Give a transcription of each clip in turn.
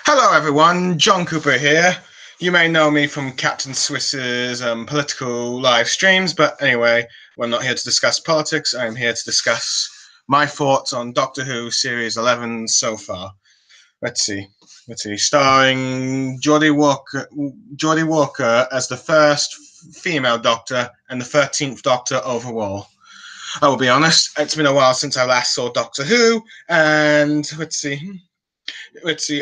Hello, everyone. John Cooper here. You may know me from Captain Swiss's political live streams, but anyway, I'm not here to discuss politics. I'm here to discuss my thoughts on Doctor Who Series 11 so far. Let's see. Starring Geordie Walker as the first female Doctor and the 13th Doctor overall. I will be honest, it's been a while since I last saw Doctor Who, and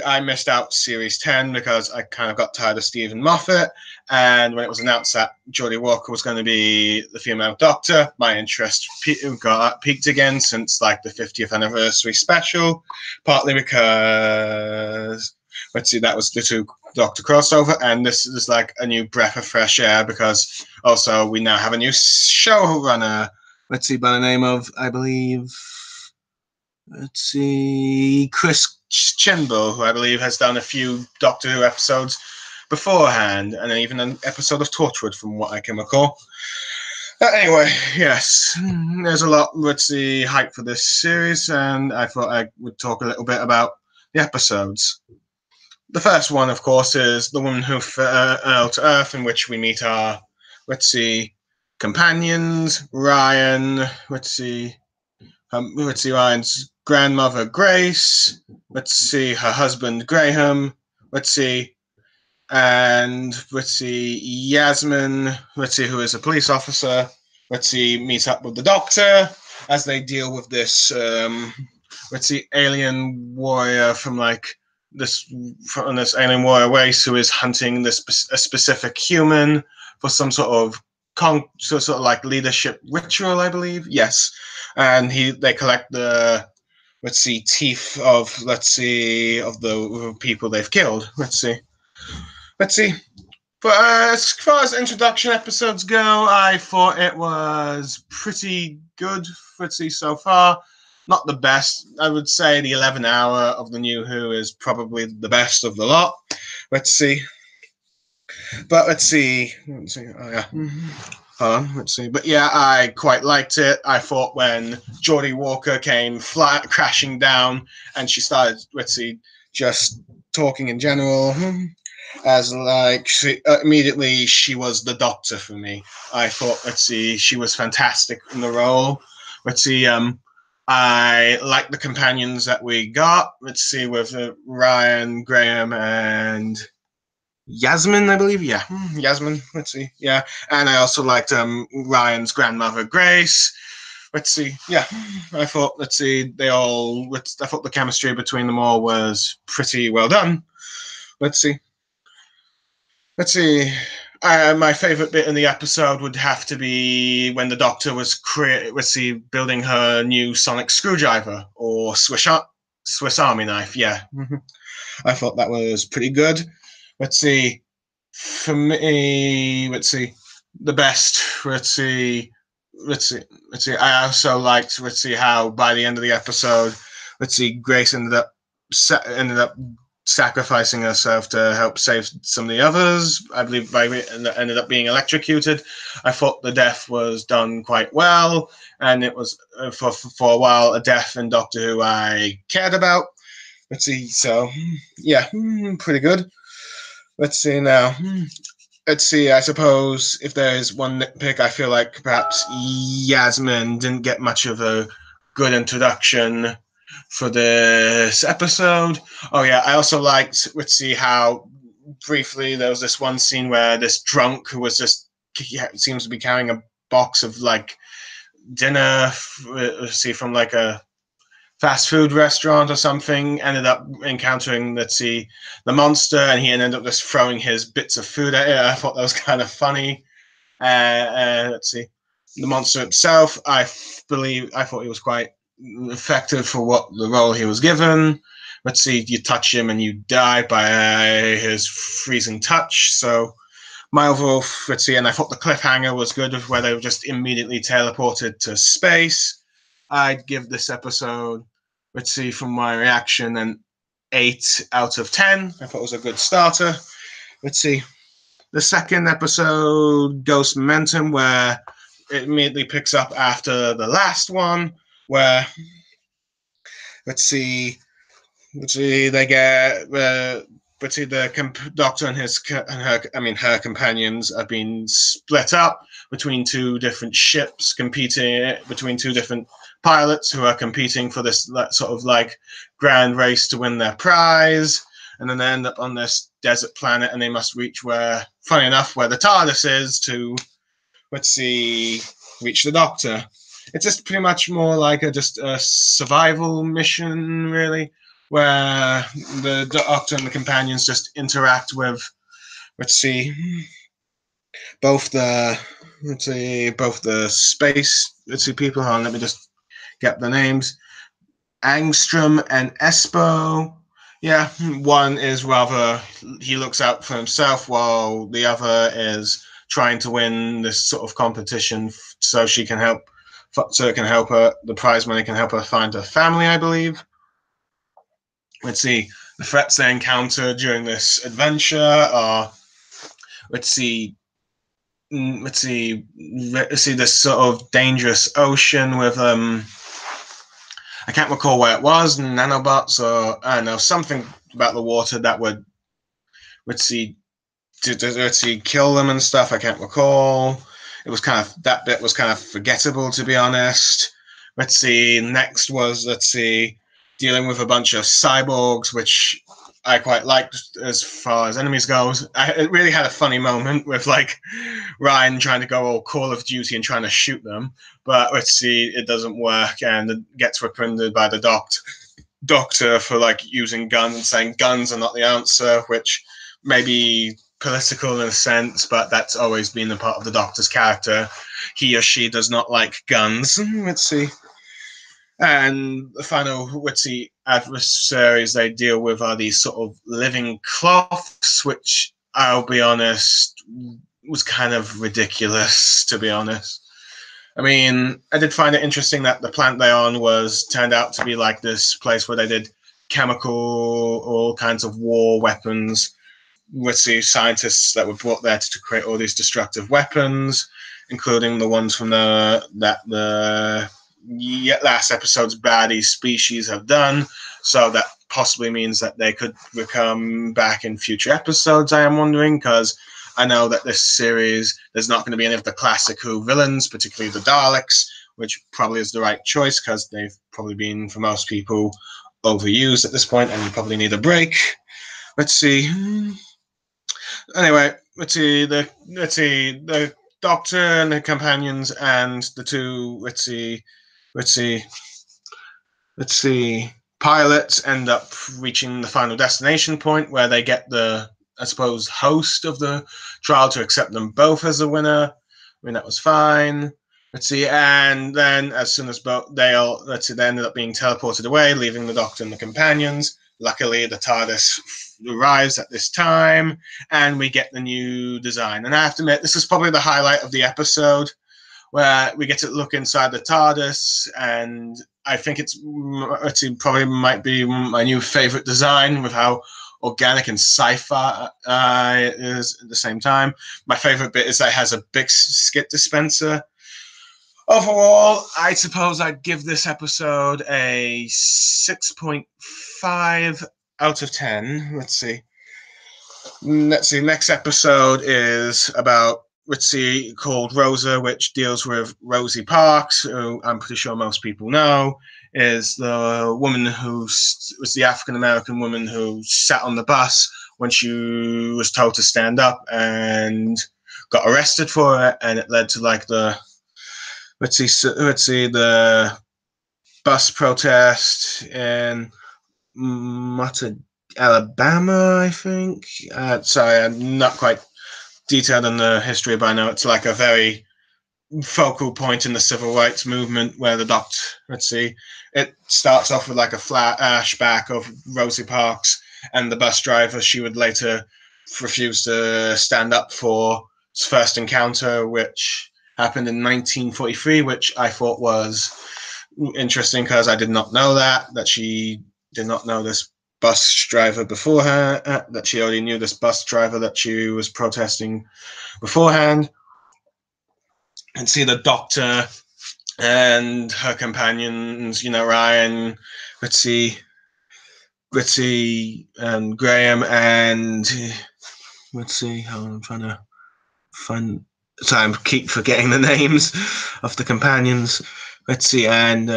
I missed out Series 10 because I kind of got tired of Stephen Moffat. And when it was announced that Jodie Walker was going to be the female Doctor, my interest peaked again since like the 50th anniversary special, partly because, that was the two Doctor crossover. And this is like a new breath of fresh air because also we now have a new showrunner. By the name of, I believe, Chris Chibnall, who I believe has done a few Doctor Who episodes beforehand, and even an episode of Torchwood, from what I can recall. Anyway, yes, there's a lot, hype for this series, and I thought I would talk a little bit about the episodes. The first one, of course, is The Woman Who Fell to Earth, in which we meet our, companions, Ryan, Ryan's grandmother, Grace, her husband, Graham, and Yasmin, who is a police officer, meets up with the Doctor as they deal with this, alien warrior from this alien warrior race who is hunting a specific human for some sort of leadership ritual, I believe. Yes. And they collect the teeth of the people they've killed. But as far as introduction episodes go, I thought it was pretty good. So far, not the best. I would say the 11 hour of the New Who is probably the best of the lot. But But yeah, I quite liked it. I thought when Geordie Walker came crashing down and she started, just talking in general, as immediately she was the Doctor for me. I thought, she was fantastic in the role. I like the companions that we got. With Ryan, Graham, and Yasmin, I believe. Yeah, Yasmin. Yeah, and I also liked Ryan's grandmother, Grace. Yeah, I thought. They all. I thought the chemistry between them all was pretty well done. My favorite bit in the episode would have to be when the Doctor was building her new sonic screwdriver or Swiss Army knife. Yeah, I thought that was pretty good. For me, the best. I also liked. How by the end of the episode, Grace ended up sacrificing herself to help save some of the others. I believe ended up being electrocuted. I thought the death was done quite well, and it was for a while a death in Doctor Who I cared about. So yeah, pretty good. Now. I suppose if there is one nitpick, I feel like perhaps Yasmin didn't get much of a good introduction for this episode. Oh yeah, I also liked how briefly there was this one scene where this drunk who was just seems to be carrying a box of dinner, from a fast food restaurant or something, ended up encountering the monster, and he ended up just throwing his bits of food at it. I thought that was kind of funny. The monster itself, I thought he was quite effective for what the role he was given. You touch him and you die by his freezing touch. So my overall, and I thought the cliffhanger was good, where they were just immediately teleported to space. I'd give this episode, from my reaction, an 8 out of 10. I thought it was a good starter. The second episode, Ghost Momentum, where it immediately picks up after the last one, where let's see, they get let's see, the doctor and her companions have been split up between two different ships, competing between two different pilots who are competing for this sort of like grand race to win their prize. And then they end up on this desert planet, and they must reach where, funny enough, where the TARDIS is to, let's see, reach the Doctor. It's just pretty much more like just a survival mission, really, where the Doctor and the companions just interact with, let's see, both the both the space, let's see, people. Hold on, let me just get the names. Angstrom and Espo. Yeah, one is rather, he looks out for himself, while the other is trying to win this sort of competition so she can help, so it can help her, the prize money can help her find her family, I believe. Let's see, the threats they encounter during this adventure are, let's see, let's see this sort of dangerous ocean with I can't recall where it was, nanobots, or I don't know, something about the water that would, let's see, kill them and stuff. I can't recall. It was kind of, that bit was kind of forgettable, to be honest. Let's see, next was, let's see, dealing with a bunch of cyborgs, which I quite liked as far as enemies goes. It really had a funny moment with like Ryan trying to go all Call of Duty and trying to shoot them, but let's see, it doesn't work, and it gets reprimanded by the doctor for like using guns and saying guns are not the answer, which may be political in a sense, but that's always been a part of the Doctor's character. He or she does not like guns. Let's see. And the final, let's see, adversaries they deal with are these sort of living cloths, which I'll be honest, was kind of ridiculous, to be honest. I mean, I did find it interesting that the planet they're on was turned out to be like this place where they did chemical, all kinds of war weapons. Let's see, scientists that were brought there to create all these destructive weapons, including the ones from the last episode's baddie species have done. So that possibly means that they could become back in future episodes, I am wondering, because I know that this series, there's not going to be any of the classic Who villains, particularly the Daleks, which probably is the right choice because they've probably been, for most people, overused at this point, and you probably need a break. Let's see. Anyway, let's see the Doctor and the companions and the two. Let's see. Pilots end up reaching the final destination point where they get the, I suppose, host of the trial to accept them both as a winner. I mean, that was fine. Let's see, and then as soon as they ended up being teleported away, leaving the Doctor and the companions. Luckily, the TARDIS arrives at this time, and we get the new design. And I have to admit, this is probably the highlight of the episode, where we get to look inside the TARDIS, and I think it probably might be my new favorite design, with how organic and sci-fi it is at the same time. My favorite bit is that it has a big skit dispenser. Overall, I suppose I'd give this episode a 6.5 out of 10. Let's see. Next episode is about, let's see, called Rosa, which deals with Rosie Parks, who I'm pretty sure most people know is the woman who was the African American woman who sat on the bus when she was told to stand up and got arrested for it, and it led to like the let's see the bus protest in Alabama, I think. Sorry, I'm not quite detailed on the history, but I know it's like a very focal point in the civil rights movement where the Doctor, let's see, it starts off with like a flashback of Rosie Parks and the bus driver she would later refuse to stand up for its first encounter, which happened in 1943, which I thought was interesting because I did not know that she did not know this bus driver before her, that she already knew this bus driver that she was protesting beforehand. And see the Doctor and her companions, Ryan, let's see, let's see, and Graham and let's see how I'm trying to find. So I keep forgetting the names of the companions. Let's see, and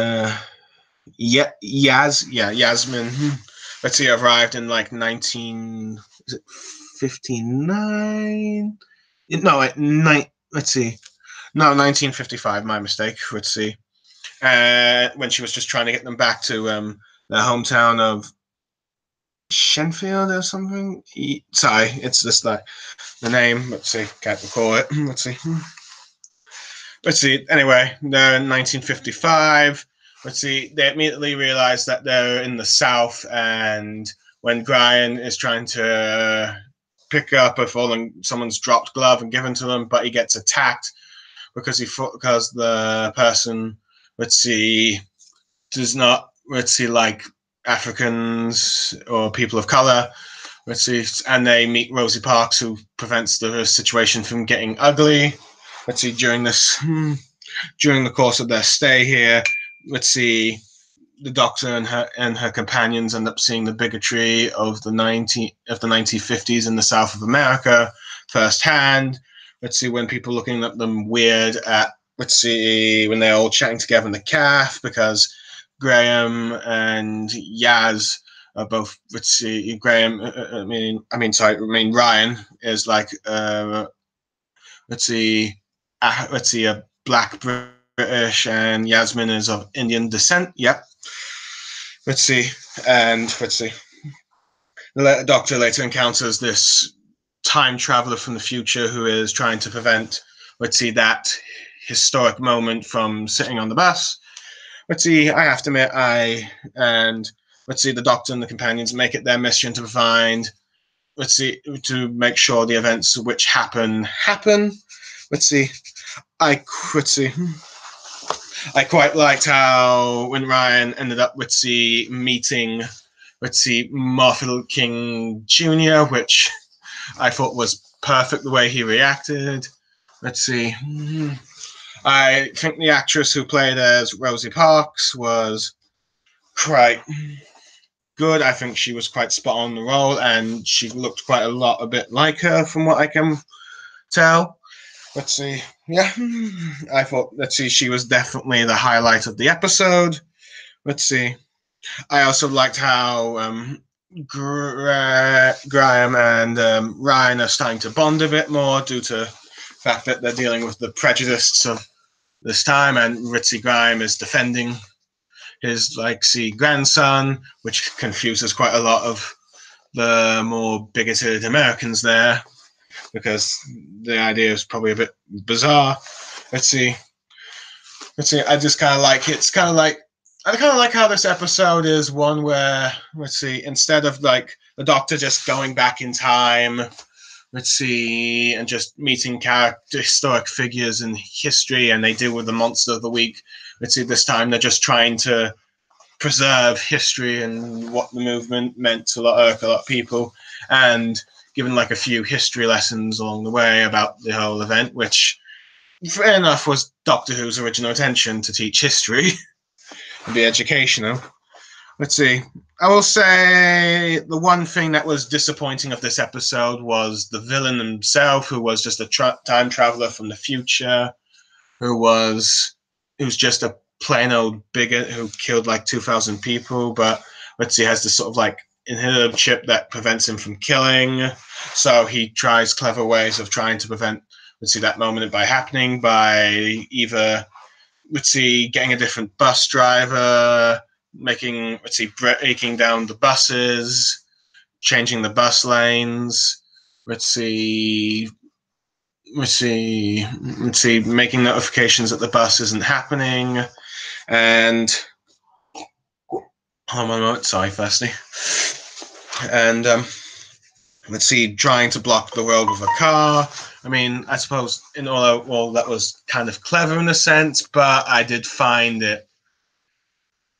Yasmin. Let's see, arrived in like 1959. No, let's see. No, 1955. My mistake. Let's see. When she was just trying to get them back to their hometown of Shenfield or something. Sorry, it's just like the name. Let's see. Can't recall it. Let's see. Let's see. Anyway, they're in 1955. Let's see. They immediately realize that they're in the South, and when Brian is trying to pick up a fallen someone's dropped glove and given to them, but he gets attacked because the person, let's see, does not, let's see, like Africans or people of color. Let's see, and they meet Rosie Parks, who prevents the situation from getting ugly. Let's see, during the course of their stay here, let's see, the Doctor and her companions end up seeing the bigotry of the 1950s in the South of America firsthand. Let's see, when people looking at them weird at, let's see, when they're all chatting together in the calf, because Graham and Yaz are both, let's see, Graham, Ryan is like, let's see, a black British, and Yasmin is of Indian descent. Yep. Let's see, and let's see. The Doctor later encounters this time traveler from the future who is trying to prevent, let's see, that historic moment from sitting on the bus. Let's see, I have to admit, let's see, the Doctor and the companions make it their mission to find, let's see, to make sure the events which happen. Let's see, I quite liked how when Ryan ended up, let's see, meeting, let's see, Martin King Jr., which I thought was perfect the way he reacted. Let's see. I think the actress who played as Rosie Parks was quite good. I think she was quite spot on the role, and she looked quite a bit like her from what I can tell. Let's see. Yeah, I thought, let's see, she was definitely the highlight of the episode. Let's see. I also liked how Graham and Ryan are starting to bond a bit more due to the fact that they're dealing with the prejudices of this time, and Ritzy Graham is defending his grandson, which confuses quite a lot of the more bigoted Americans there, because the idea is probably a bit bizarre. Let's see. I just kind of like it. I kind of like how this episode is one where, let's see, instead of like the Doctor just going back in time, let's see, and just meeting historic figures in history, and they deal with the monster of the week. Let's see, this time they're just trying to preserve history and what the movement meant to a lot of people, and given like a few history lessons along the way about the whole event, which fair enough was Doctor Who's original intention, to teach history and be educational. Let's see. I will say the one thing that was disappointing of this episode was the villain himself, who was just a time traveler from the future, who's just a plain old bigot who killed like 2,000 people, but let's see, has this sort of like inhibitor chip that prevents him from killing. So he tries clever ways of trying to prevent, let's see, that moment by happening by either, let's see, getting a different bus driver, breaking down the buses, changing the bus lanes, making notifications that the bus isn't happening, and hold on a moment, sorry, firstly. And let's see, trying to block the road with a car. I mean, I suppose that was kind of clever in a sense, but I did find it,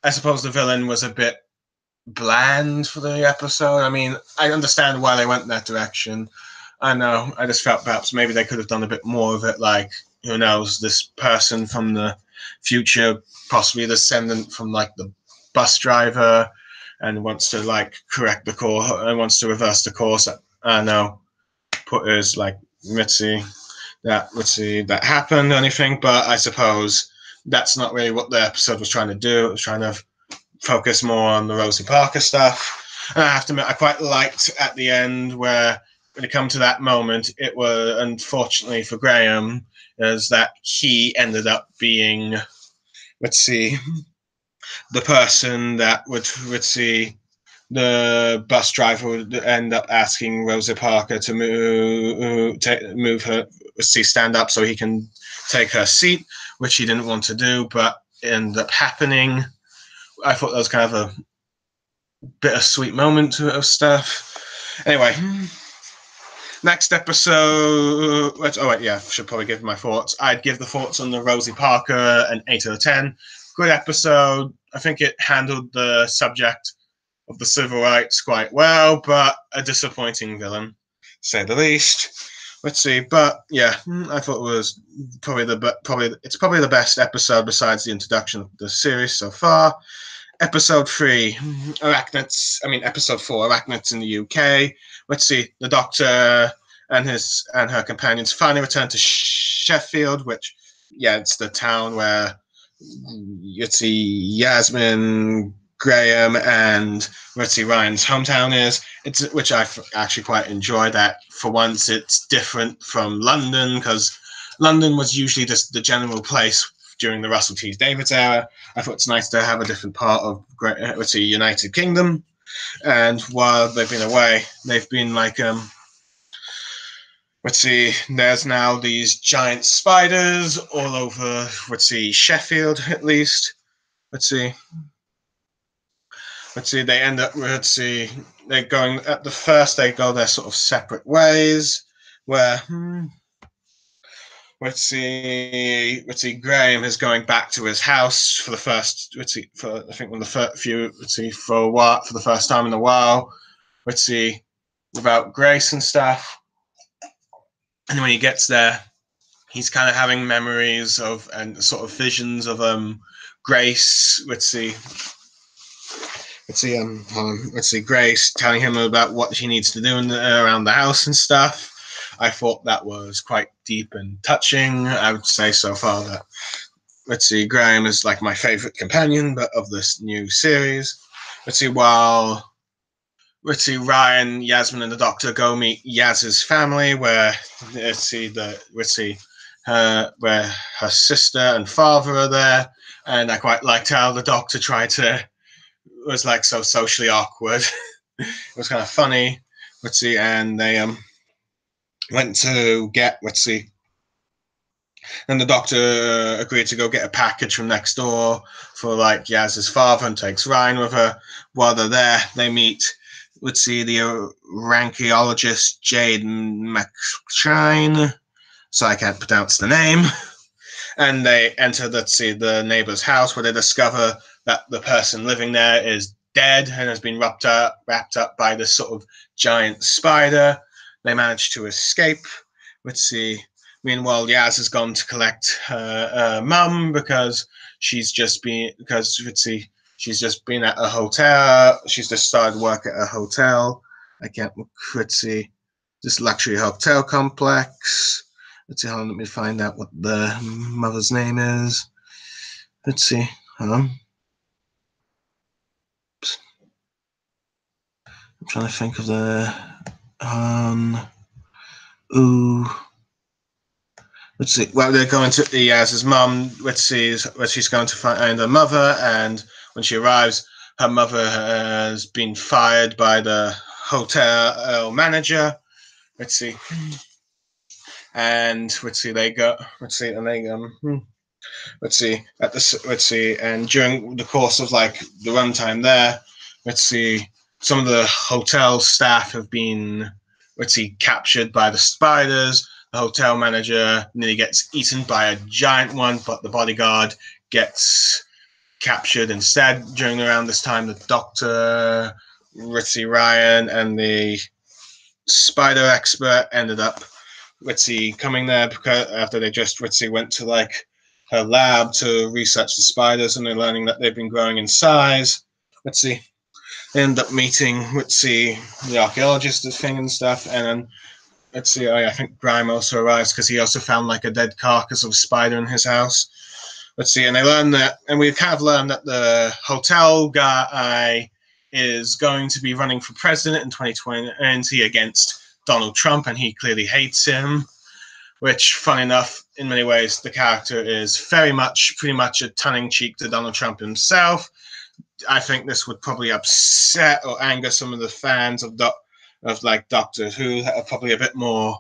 I suppose the villain was a bit bland for the episode. I mean, I understand why they went in that direction. I know, I just felt perhaps maybe they could have done a bit more of it, like, who knows, this person from the future, possibly a descendant from like the bus driver, and wants to like correct the course and wants to reverse the course. No, put his like that happened or anything, but I suppose that's not really what the episode was trying to do. It was trying to focus more on the Rosie Parker stuff. And I have to admit, I quite liked at the end where, when it come to that moment, it was, unfortunately for Graham, is that he ended up being, the person that would the bus driver would end up asking Rosa Parker to move her, stand up so he can take her seat, which he didn't want to do, but ended up happening. I thought that was kind of a bittersweet moment of stuff. Anyway, next episode. I should probably give my thoughts. I'd give the thoughts on the Rosie Parker an 8 out of 10. Good episode. I think it handled the subject of the civil rights quite well, but a disappointing villain, to say the least. Let's see, but yeah, I thought it was probably the best episode besides the introduction of the series so far. Episode 3, Episode 4, Arachnids in the UK. Let's see, the Doctor and her companions finally return to Sheffield, which, it's the town where you see Yasmin, Graham, and Ryan's hometown is. Which I actually quite enjoy. That for once it's different from London, because London was usually just the general place during the Russell T Davies era. I thought it's nice to have a different part of United Kingdom. And while they've been away, they've been like there's now these giant spiders all over Sheffield, at least. They end up they're going at the first, they go their sort of separate ways, where Graham is going back to his house for the first, for a while, for the first time in a while, without Grace and stuff. And when he gets there, he's kind of having memories of and sort of visions of Grace. Grace telling him about what he needs to do around the house and stuff. I thought that was quite deep and touching. I would say so far that Graham is like my favorite companion, but of this new series. While Ryan, Yasmin, and the Doctor go meet Yaz's family, where where her sister and father are there, and I quite liked how the Doctor was like so socially awkward. It was kind of funny. And they went to get and the Doctor agreed to go get a package from next door for like Yaz's father, and takes Ryan with her. While they're there, they meet the archaeologist Jade McShine, so I can't pronounce the name. And they enter the neighbor's house, where they discover that the person living there is dead and has been wrapped up by this sort of giant spider. They manage to escape. Meanwhile, Yaz has gone to collect her mum, because she's just been at a hotel. She's just started work at a hotel. This luxury hotel complex. Let me find out what the mother's name is. I'm trying to think of the Well, they're going to Yaz's mum. Where she's going to find her mother, and when she arrives, her mother has been fired by the hotel manager. And they go. And during the course of like the runtime there, some of the hotel staff have been captured by the spiders. The hotel manager nearly gets eaten by a giant one, but the bodyguard gets captured instead. Around this time, the Doctor, Ryan, and the spider expert ended up coming there, because after they just went to like her lab to research the spiders, and they're learning that they've been growing in size. They end up meeting, let's see, the archaeologist thing and stuff, and then let's see, oh yeah, I think Grime also arrives because he also found like a dead carcass of a spider in his house. Let's see, and they learn that, and we kind of learn that the hotel guy is going to be running for president in 2020 against Donald Trump, and he clearly hates him. Which, fun enough, in many ways, the character is very much, pretty much a tongue cheek to Donald Trump himself. I think this would probably upset or anger some of the fans of like Doctor Who that are probably a bit more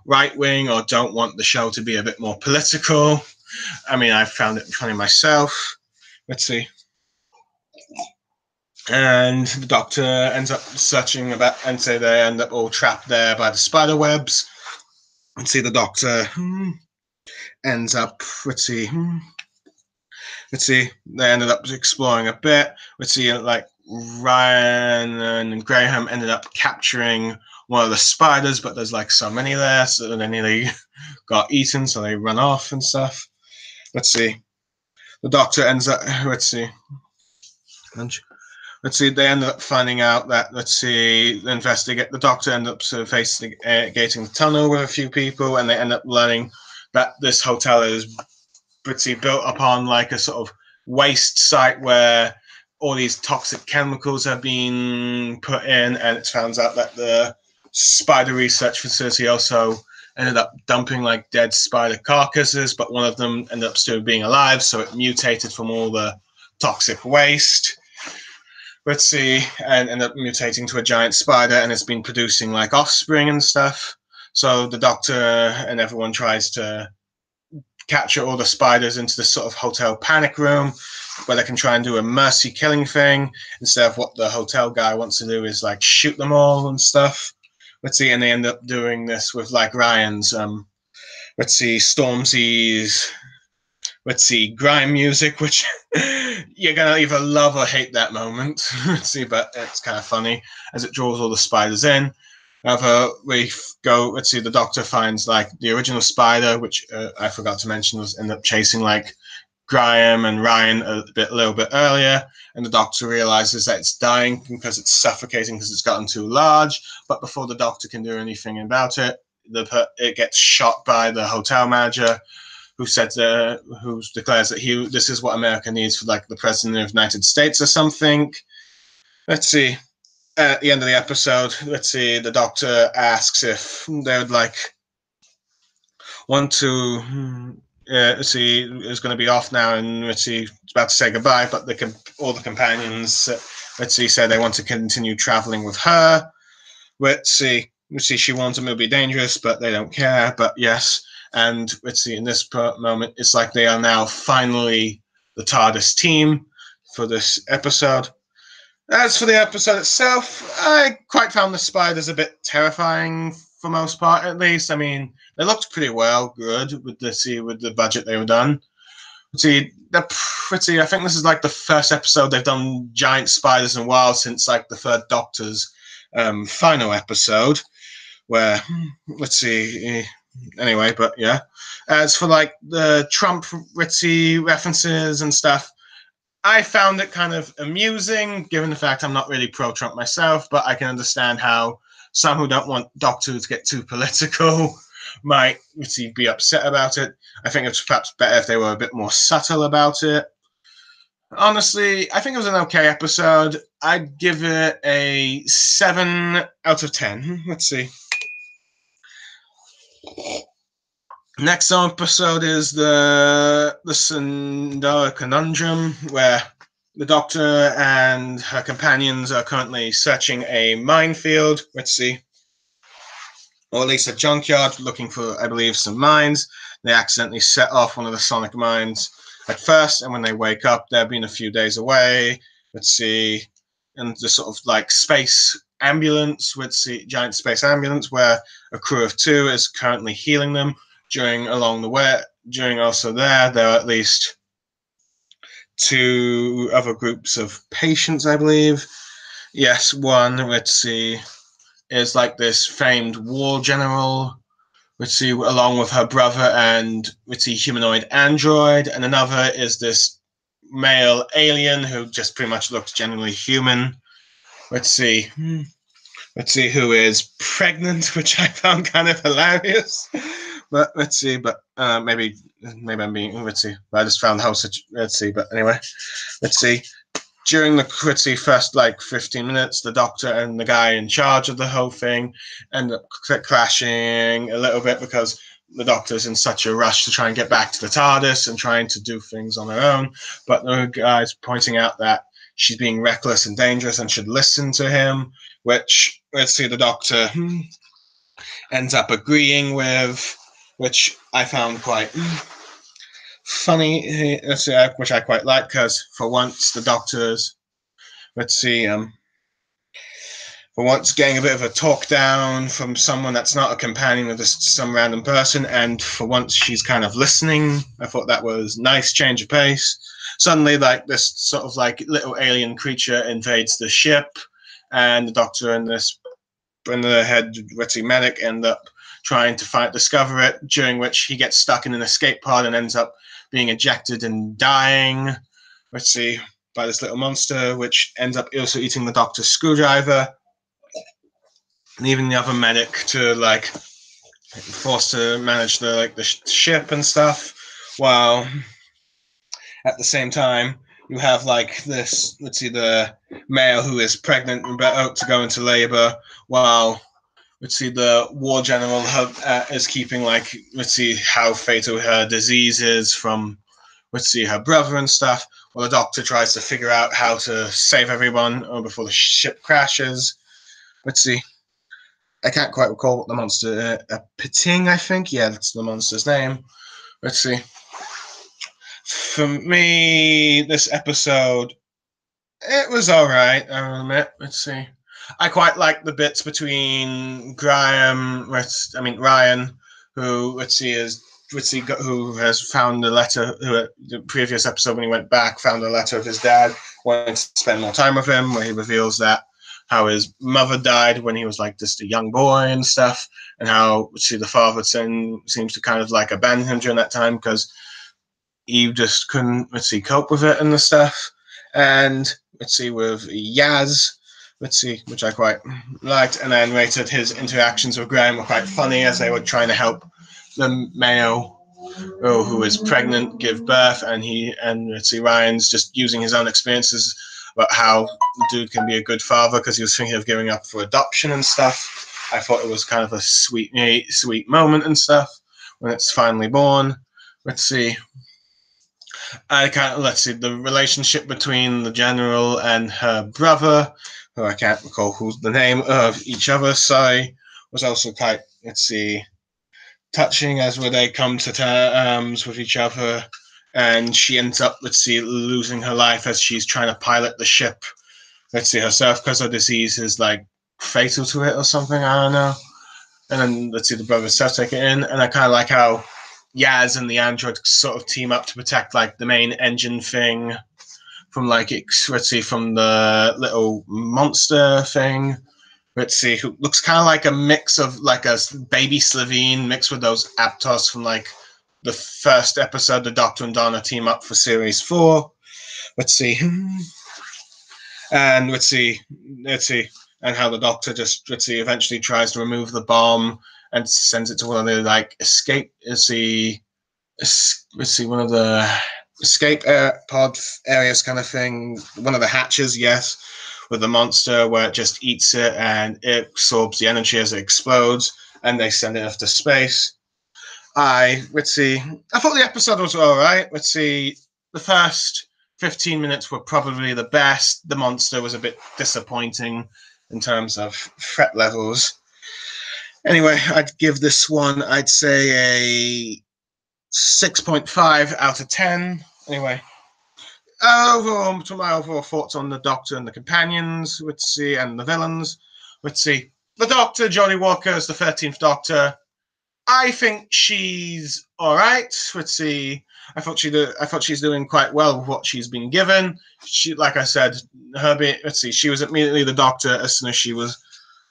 right wing or don't want the show to be a bit more political. I mean, I found it funny myself. Let's see. And the Doctor ends up searching about, and say they end up all trapped there by the spider webs. And see the Doctor ends up. Let's see. They ended up exploring a bit. Let's see, like Ryan and Graham ended up capturing one of the spiders, but there's like so many there, so they nearly got eaten, so they run off and stuff. Let's see. The Doctor ends up. Let's see. They ended up finding out that, the Doctor ended up investigating the tunnel with a few people, and they end up learning that this hotel is built upon like a sort of waste site where all these toxic chemicals have been put in, and it turns out that the spider research facility also ended up dumping like dead spider carcasses, but one of them ended up still being alive, so it mutated from all the toxic waste. And ended up mutating to a giant spider, and it's been producing like offspring and stuff. So the Doctor and everyone tries to capture all the spiders into this sort of hotel panic room where they can try and do a mercy killing thing instead of what the hotel guy wants to do is like shoot them all and stuff. And they end up doing this with like Ryan's Stormzy's grime music, which you're gonna either love or hate that moment. But it's kind of funny as it draws all the spiders in. The Doctor finds like the original spider, which I forgot to mention was end up chasing like Graham and Ryan a little bit earlier, and the Doctor realizes that it's dying because it's suffocating because it's gotten too large. But before the Doctor can do anything about it, it gets shot by the hotel manager, who declares that this is what America needs for like the president of the United States or something. At the end of the episode, the Doctor asks if they would like want to. Is going to be off now, and it's about to say goodbye. But all the companions, say they want to continue traveling with her. She wants them to be dangerous, but they don't care. But yes. And in this moment, it's like they are now finally the TARDIS team for this episode. As for the episode itself, I quite found the spiders a bit terrifying for most part, at least. I mean, they looked pretty good with the budget they were done. I think this is like the first episode they've done giant spiders in a while since like the third Doctor's final episode, where anyway, but yeah. As for like the Trump references and stuff, I found it kind of amusing, given the fact I'm not really pro-Trump myself, but I can understand how some who don't want Doctor to get too political might be upset about it. I think it's perhaps better if they were a bit more subtle about it. Honestly, I think it was an okay episode. I'd give it a 7 out of 10. Let's see. Next episode is the Sindara Conundrum, where the Doctor and her companions are currently searching a minefield. Or at least a junkyard, looking for, I believe, some mines. They accidentally set off one of the sonic mines at first, and when they wake up, they've been a few days away. And the sort of like space ambulance, giant space ambulance, where a crew of 2 is currently healing them. There are at least 2 other groups of patients, I believe. Yes, one, is like this famed war general, along with her brother and humanoid android, and another is this male alien who just pretty much looks genuinely human. let's see. Let's see who is pregnant, which I found kind of hilarious. But let's see. But maybe I'm being. Let's see. I just found the whole situation. Let's see. But anyway, let's see. During the first like 15 minutes, the doctor and the guy in charge of the whole thing end up crashing a little bit because the doctor's in such a rush to try and get back to the TARDIS and trying to do things on her own. But the guy's pointing out that she's being reckless and dangerous and should listen to him, which, let's see, the doctor ends up agreeing with, which I found quite funny, which I quite like, because for once the doctor's, let's see, for once getting a bit of a talk down from someone that's not a companion of some random person, and for once she's kind of listening. I thought that was nice change of pace. Suddenly, like, this sort of like little alien creature invades the ship, and the doctor and the head medic end up trying to discover it, during which he gets stuck in an escape pod and ends up being ejected and dying, let's see, by this little monster, which ends up also eating the doctor's screwdriver, and even the other medic to like forced to manage the ship and stuff, while at the same time you have like this, let's see, the male who is pregnant and about to go into labor, while let's see, the war general is keeping like, let's see, how fatal her disease is from, let's see, her brother and stuff. Well, the doctor tries to figure out how to save everyone before the ship crashes. Let's see. I can't quite recall what the monster, Piting, I think. Yeah, that's the monster's name. Let's see. For me, this episode, it was all right, I'll admit. Let's see. I quite like the bits between Ryan, who, let's see, who has found a letter, who the previous episode when he went back found a letter of his dad, wanting to spend more time with him, where he reveals that how his mother died when he was like just a young boy and stuff, and how, let's see, the father seems to kind of like abandon him during that time because he just couldn't, let's see, cope with it and the stuff. And let's see, with Yaz, let's see, which I quite liked, and then rated his interactions with Graham were quite funny as they were trying to help the male who is pregnant give birth, and let's see, Ryan's just using his own experiences about how the dude can be a good father because he was thinking of giving up for adoption and stuff. I thought it was kind of a sweet moment and stuff when it's finally born. Let's see. Let's see, the relationship between the general and her brother, who I can't recall who's the name of each other, was also quite, let's see, touching as where they come to terms with each other, and she ends up, let's see, losing her life as she's trying to pilot the ship, let's see, herself, because her disease is like fatal to it or something, I don't know. And then let's see, the brothers take it in, and I kind of like how Yaz and the android sort of team up to protect like the main engine thing from like, let's see, from the little monster thing. Let's see, who looks kind of like a mix of like a baby Slovene mixed with those Aptos from like the first episode, the Doctor and Donna team up for series 4. Let's see. And let's see, and how the Doctor just, let's see, eventually tries to remove the bomb and sends it to one of the like escape. Let's see, one of the escape pod areas kind of thing. One of the hatches, yes, with the monster where it just eats it and it absorbs the energy as it explodes, and they send it off to space. Let's see, I thought the episode was all right. Let's see, the first 15 minutes were probably the best. The monster was a bit disappointing in terms of threat levels. Anyway, I'd give this one, I'd say a 6.5 out of 10. Anyway, overall, to my overall thoughts on the Doctor and the companions, let's see, and the villains. Let's see, the Doctor, Jodie Walker, is the 13th Doctor. I think she's all right. Let's see. I thought she's doing quite well with what she's been given. She, like I said, let's see, she was immediately the Doctor as soon as she was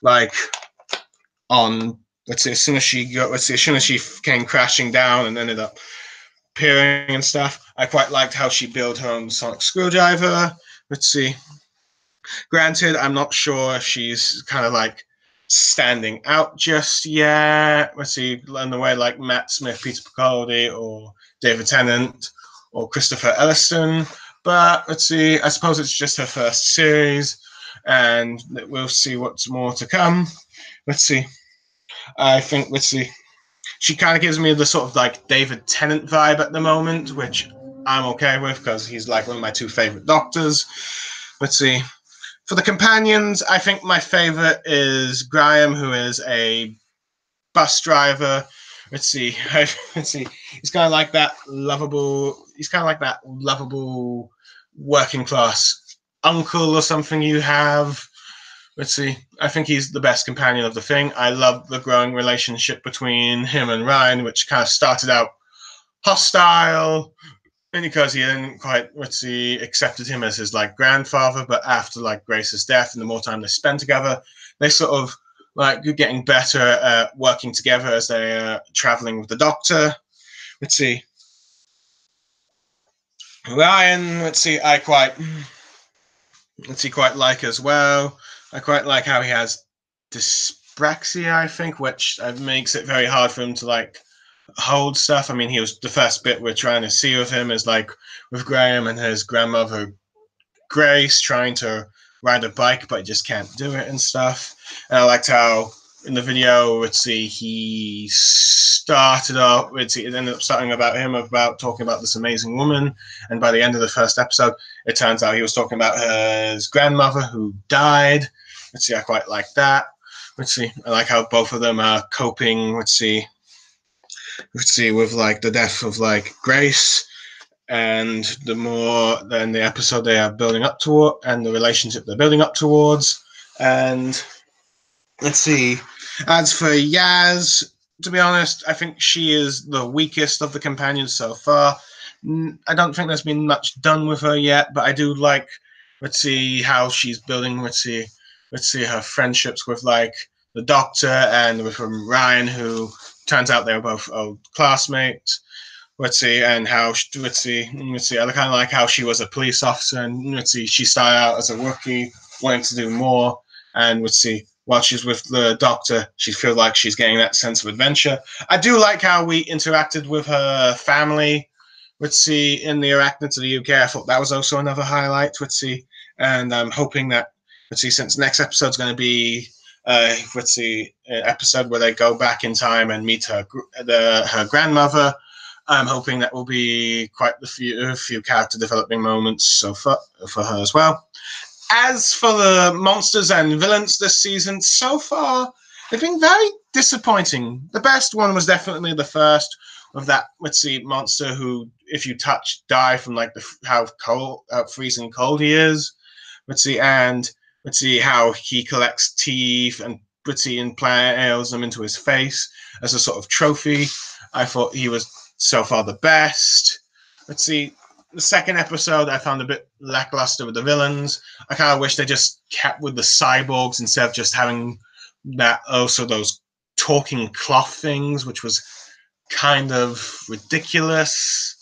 like on. Let's see, as soon as she came crashing down and ended up appearing and stuff. I quite liked how she built her own sonic screwdriver. Let's see. Granted, I'm not sure if she's kind of like standing out just yet. Let's see, in the way like Matt Smith, Peter Capaldi, or David Tennant, or Christopher Eccleston. But let's see, I suppose it's just her first series, and we'll see what's more to come. Let's see. I think, let's see. She kind of gives me the sort of like David Tennant vibe at the moment, which I'm okay with because he's like one of my two favorite doctors. Let's see. For the companions, I think my favorite is Graham, who is a bus driver. Let's see. Let's see. He's kind of like that lovable. He's kind of like that lovable working class uncle or something you have. Let's see. I think he's the best companion of the thing. I love the growing relationship between him and Ryan, which kind of started out hostile, and because he didn't quite, let's see, accepted him as his like grandfather, but after like Grace's death and the more time they spend together, they sort of like getting better at working together as they're traveling with the doctor. Let's see. Ryan, quite like as well. I quite like how he has dyspraxia, I think, which makes it very hard for him to like hold stuff. I mean, he was the first bit we're trying to see with him is like with Graham and his grandmother Grace trying to ride a bike, but he just can't do it and stuff. And I liked how in the video, let's see, he started up, it ended up starting about talking about this amazing woman. And by the end of the first episode, it turns out he was talking about his grandmother who died. Let's see, I quite like that. Let's see, I like how both of them are coping. Let's see, with like the death of like Grace, and the more than the episode they are building up toward, and the relationship they're building up towards. And let's see, as for Yaz, to be honest, I think she is the weakest of the companions so far. I don't think there's been much done with her yet, but I do like, let's see, how she's building, let's see her friendships with like the doctor and with Ryan, who turns out they were both old classmates. Let's see, and how let's see. I kind of like how she was a police officer, and let's see, she started out as a rookie, wanting to do more, and let's see, while she's with the doctor, she feels like she's getting that sense of adventure. I do like how we interacted with her family. Let's see, in the Arachnids of the UK, I thought that was also another highlight. Let's see, and I'm hoping that, let's see, since next episode's going to be let's see, an episode where they go back in time and meet her grandmother. I'm hoping that will be quite a few character developing moments so far for her as well. As for the monsters and villains this season, so far they've been very disappointing. The best one was definitely the first of that, let's see, monster who, if you touch, die from like how freezing cold he is. Let's see, and let's see how he collects teeth and impales them into his face as a sort of trophy. I thought he was so far the best. Let's see, the second episode I found a bit lackluster with the villains. I kind of wish they just kept with the cyborgs instead of just having that, also those talking cloth things, which was kind of ridiculous.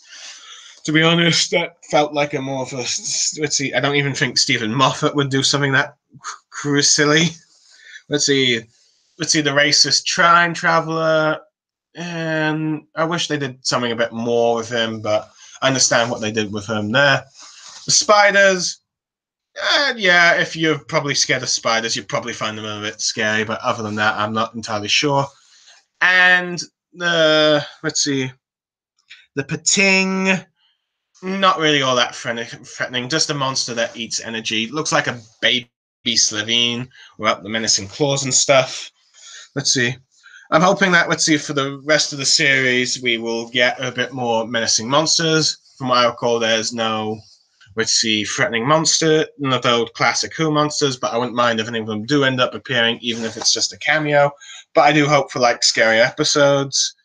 To be honest, that felt like a more of a, let's see, I don't even think Stephen Moffat would do something that silly. Let's see, the racist time traveler. And I wish they did something a bit more with him, but I understand what they did with him there. The spiders, yeah, if you're probably scared of spiders, you'd probably find them a bit scary, but other than that, I'm not entirely sure. And let's see, the Pating, not really all that threatening, just a monster that eats energy. Looks like a baby Slitheen without the menacing claws and stuff. Let's see. I'm hoping that, let's see, for the rest of the series, we will get a bit more menacing monsters. From what I recall, there's no, let's see, threatening monster, none of the old classic Who monsters, but I wouldn't mind if any of them do end up appearing, even if it's just a cameo. But I do hope for, like, scary episodes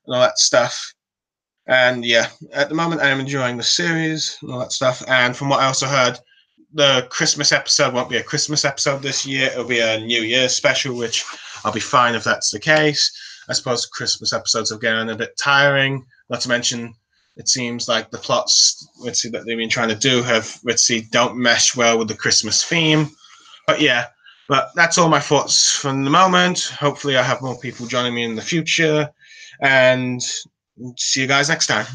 and all that stuff. And, yeah, at the moment, I am enjoying the series and all that stuff. And from what I also heard, the Christmas episode won't be a Christmas episode this year. It'll be a New Year's special, which I'll be fine if that's the case. I suppose Christmas episodes are getting a bit tiring. Not to mention, It seems like the plots, let's see, that they've been trying to do have, let's see, don't mesh well with the Christmas theme. But yeah, but that's all my thoughts from the moment. Hopefully, I have more people joining me in the future, and see you guys next time.